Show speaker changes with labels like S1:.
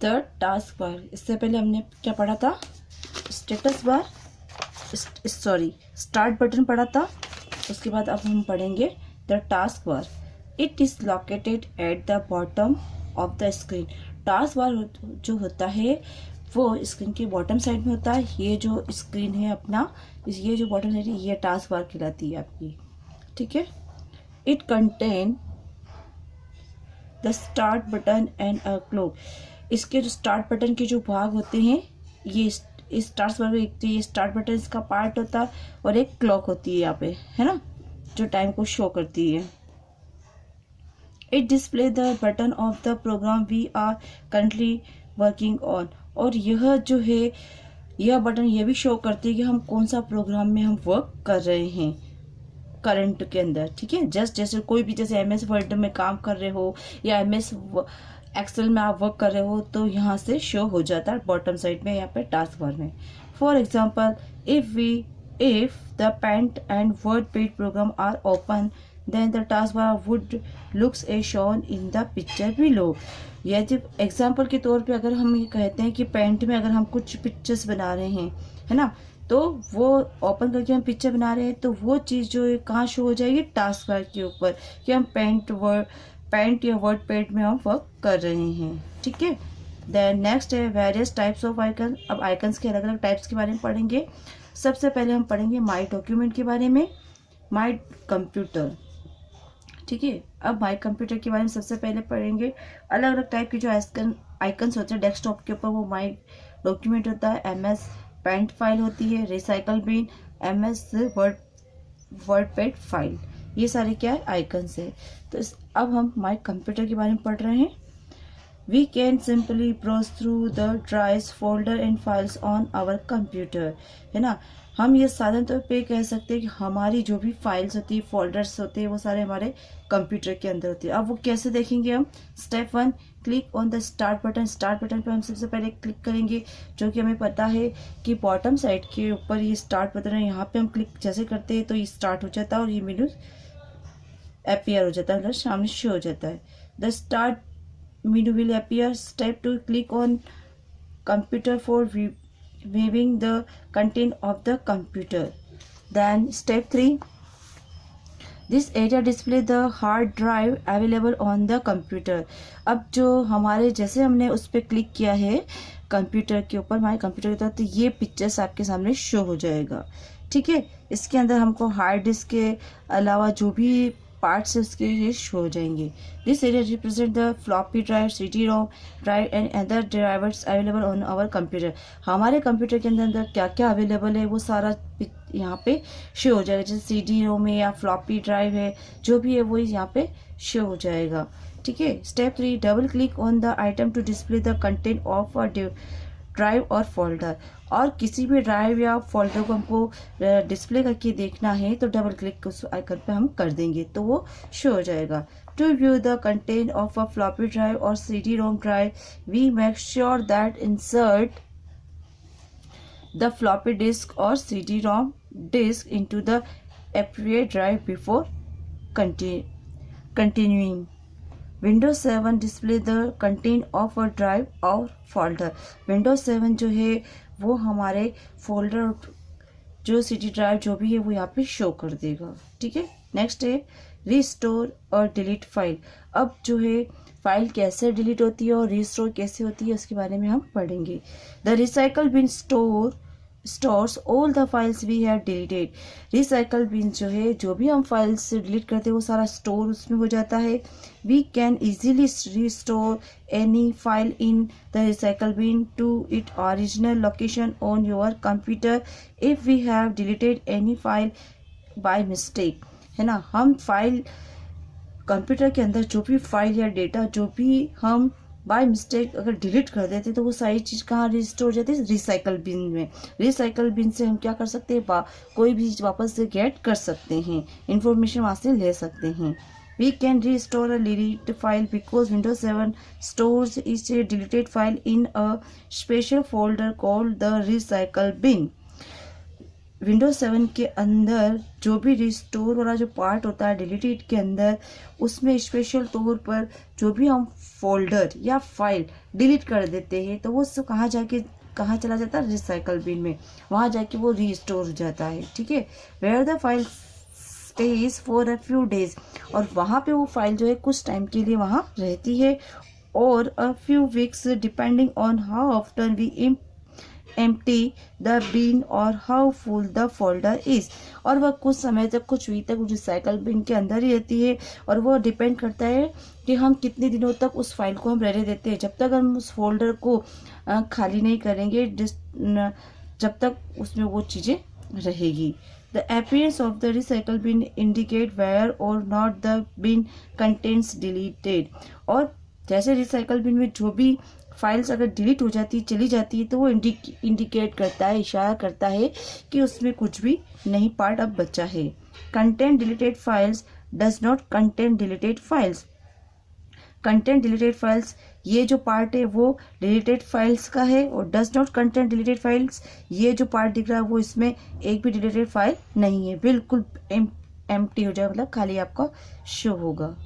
S1: The task बार। इससे पहले हमने क्या पढ़ा था? स्टेटस बार, स्टार्ट बटन पढ़ा था। उसके बाद अब हम पढ़ेंगे the task bar. It is located at the bottom of the screen. Task bar जो होता है वो स्क्रीन के बॉटम साइड में होता है। ये जो स्क्रीन है अपना, ये जो बॉटम साइड है, ये टास्क बार कहलाती है आपकी। ठीक है। It contain the start button and a clock. इसके जो स्टार्ट बटन के जो भाग होते हैं, ये इस टास्क बार में एक तो ये स्टार्ट बटन इसका पार्ट होता है और एक क्लॉक होती है यहाँ पे, है ना, जो टाइम को शो करती है। It display the button of the program we are currently working on. और यह जो है, यह बटन ये भी शो करती है कि हम कौन सा प्रोग्राम में हम वर्क कर रहे हैं करंट के अंदर। ठीक है। जस्ट जैसे कोई भी, जैसे MS वर्ड में काम कर रहे हो या MS एक्सेल में आप वर्क कर रहे हो, तो यहाँ से शो हो जाता है बॉटम साइड में, यहाँ पे टास्क बार में। For example, if the paint and word pad program are open then the task bar would looks a shown in the picture below. यदि एग्जाम्पल के तौर पे अगर हम ये कहते हैं कि पेंट में अगर हम कुछ पिक्चर्स बना रहे हैं, है ना, तो वो ओपन करके हम पिक्चर बना रहे हैं, तो वो चीज़ जो है कहाँ शो हो जाएगी? टास्क बार के ऊपर, कि हम पेंट या वर्ड पेड में हम वर्क कर रहे हैं। ठीक है। देन नेक्स्ट है वेरियस टाइप्स ऑफ आइकन। अब आइकन्स के अलग अलग टाइप्स के बारे में पढ़ेंगे। सबसे पहले हम पढ़ेंगे माई डॉक्यूमेंट के बारे में, माई कंप्यूटर। ठीक है। अब माई कंप्यूटर के बारे में सबसे पहले पढ़ेंगे। अलग अलग टाइप के जो आइकन्स होते हैं डेस्कटॉप के ऊपर, वो माई डॉक्यूमेंट होता है, MS पेंट फाइल होती है, recycle bin, MS word pad file, ये सारे क्या है? आइकन्स है। तो अब हम माई कंप्यूटर के बारे में पढ़ रहे हैं। We can simply browse through the drives, folder and files on our computer, है ना। हम ये साधारण तौर पे कह सकते हैं कि हमारी जो भी फाइल्स होती है, फोल्डर्स होते हैं, वो सारे हमारे कंप्यूटर के अंदर होती है। अब वो कैसे देखेंगे हम? Step 1, click on the start button. Start button पे हम सबसे पहले क्लिक करेंगे, जो कि हमें पता है कि बॉटम साइड के ऊपर ये स्टार्ट बटन है। यहाँ पे हम क्लिक जैसे करते हैं तो ये स्टार्ट हो जाता है और ये मेनू अपीयर हो जाता है, मतलब सामने शो हो जाता है। The start menu will appear. Step 2, click on computer for viewing the content of the computer. Then step 3, this area display the hard drive available on the computer. अब जो हमारे, जैसे हमने उस पर क्लिक किया है कंप्यूटर के ऊपर, हमारे कंप्यूटर के ऊपर, तो ये पिक्चर्स आपके सामने शो हो जाएगा। ठीक है। इसके अंदर हमको हार्ड डिस्क के अलावा जो भी पार्ट्स उसके ये शो हो जाएंगे। This area represent the floppy drive, CD-ROM drive and other drivers available on our computer. हमारे कंप्यूटर के अंदर क्या क्या अवेलेबल है वो सारा यहाँ पे शो हो जाएगा। जैसे CD-ROM है या फ्लॉपी ड्राइव है, जो भी है वो यहाँ पे शो हो जाएगा। ठीक है। Step 3, double click on the item to display the content of a drive और फोल्डर। और किसी भी ड्राइव या फोल्डर को हमको डिस्प्ले करके देखना है तो डबल क्लिक उस आइकन पे हम कर देंगे तो वो शो हो जाएगा। To view the content of a floppy drive और CD-ROM drive, we make sure that insert the floppy disk और CD-ROM disk into the appropriate drive before continuing. Windows 7 display the content of a drive और folder. Windows 7 जो है वो हमारे folder, जो CD drive जो भी है वो यहाँ पे शो कर देगा। ठीक है। नेक्स्ट है रिस्टोर और डिलीट फाइल। अब जो है फाइल कैसे डिलीट होती है और रिस्टोर कैसे होती है उसके बारे में हम पढ़ेंगे। The recycle bin stores all the files we have deleted. Recycle bin जो है, जो भी हम फाइल्स डिलीट करते हैं वो सारा स्टोर उसमें हो जाता है। We can easily restore any file in the recycle bin to it original location on your computer if we have deleted any file by mistake, है ना। हम फाइल कंप्यूटर के अंदर जो भी फाइल या डेटा जो भी हम बाय मिस्टेक अगर डिलीट कर देते तो वो सारी चीज़ कहाँ रिस्टोर हो जाती है? रिसाइकल बिन में। रिसाइकल बिन से हम क्या कर सकते हैं? कोई भी चीज़ वापस से गेट कर सकते हैं, इंफॉर्मेशन वहाँ से ले सकते हैं। We can restore a delete file because Windows 7 stores each a deleted file in a special folder called the recycle bin. Windows 7 के अंदर जो भी रिस्टोर वाला जो पार्ट होता है डिलीटेड के अंदर, उसमें स्पेशल तौर पर जो भी हम फोल्डर या फाइल डिलीट कर देते हैं तो वो सब कहाँ चला जाता है, रिसाइकल बिन में। वहाँ जाके वो रीस्टोर हो जाता है, ठीक है। Where the file stays for a few days, और वहाँ पे वो फाइल जो है कुछ टाइम के लिए वहाँ रहती है, और a few weeks depending on how often we empty the bin और how full the folder is, और वह कुछ समय तक, कुछ वीक तक रिसाइकल बिन के अंदर ही रहती है, और वो डिपेंड करता है कि हम कितने दिनों तक उस फाइल को हम रहने देते हैं। जब तक हम उस फोल्डर को खाली नहीं करेंगे, जब तक उसमें वो चीज़ें रहेगी। The appearance of the recycle bin indicate where or not the bin contains deleted, और जैसे रिसाइकल बिन में जो भी फाइल्स अगर डिलीट हो जाती है, चली जाती है, तो वो इंडिकेट करता है, इशारा करता है कि उसमें कुछ भी नहीं पार्ट अब बचा है। Content deleted files does not content deleted files. Content deleted files, ये जो पार्ट है वो डिलीटेड फाइल्स का है, और does not content deleted files, ये जो पार्ट दिख रहा है वो इसमें एक भी डिलीटेड फाइल नहीं है, बिल्कुल एम्प्टी हो जाए, मतलब खाली आपका शो होगा।